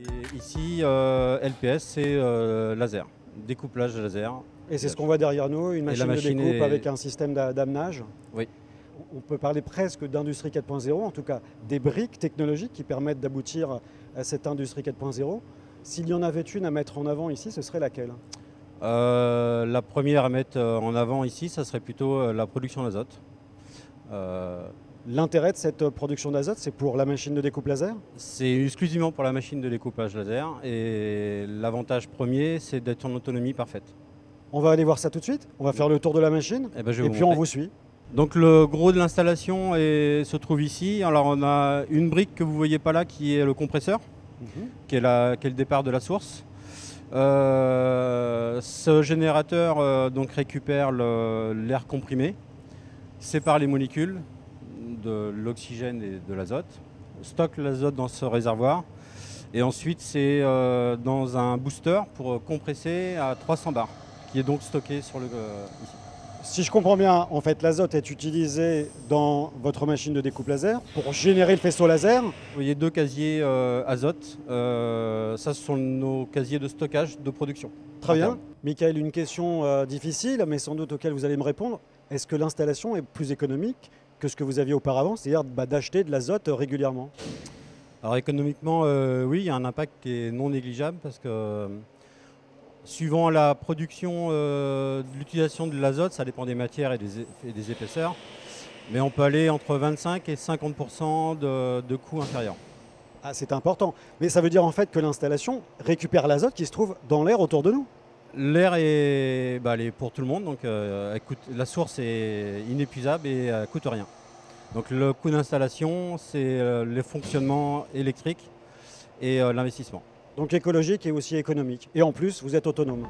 Et ici, LPS, c'est laser, découplage laser. Et c'est ce qu'on voit derrière nous, une machine de découpe avec un système d'amenage. Oui. On peut parler presque d'industrie 4.0, en tout cas des briques technologiques qui permettent d'aboutir à cette industrie 4.0. S'il y en avait une à mettre en avant ici, ce serait laquelle? La première à mettre en avant ici, ça serait plutôt la production d'azote. L'intérêt de cette production d'azote, c'est pour la machine de découpe laser? C'est exclusivement pour la machine de découpage laser et l'avantage premier, c'est d'être en autonomie parfaite. On va aller voir ça tout de suite. On va faire le tour de la machine et puis on vous suit. Donc le gros de l'installation se trouve ici. Alors on a une brique que vous ne voyez pas là qui est le compresseur, qui est le départ de la source. Ce générateur donc récupère l'air comprimé, sépare les molécules de l'oxygène et de l'azote, stocke l'azote dans ce réservoir et ensuite c'est dans un booster pour compresser à 300 bars qui est donc stocké sur ici. Si je comprends bien, en fait, l'azote est utilisé dans votre machine de découpe laser pour générer le faisceau laser. Vous voyez deux casiers azote. Ça, ce sont nos casiers de stockage de production. Très bien. Michael, une question difficile, mais sans doute auquel vous allez me répondre. Est-ce que l'installation est plus économique que ce que vous aviez auparavant, c'est-à-dire d'acheter de l'azote régulièrement? Alors économiquement, oui, il y a un impact qui est non négligeable parce que suivant la production de l'utilisation de l'azote, ça dépend des matières et des épaisseurs, mais on peut aller entre 25 et 50% de coûts inférieurs. Ah, c'est important. Mais ça veut dire en fait que l'installation récupère l'azote qui se trouve dans l'air autour de nous. L'air est pour tout le monde, donc la source est inépuisable et ne coûte rien. Donc le coût d'installation, c'est le fonctionnement électrique et l'investissement. Donc écologique et aussi économique. Et en plus, vous êtes autonome.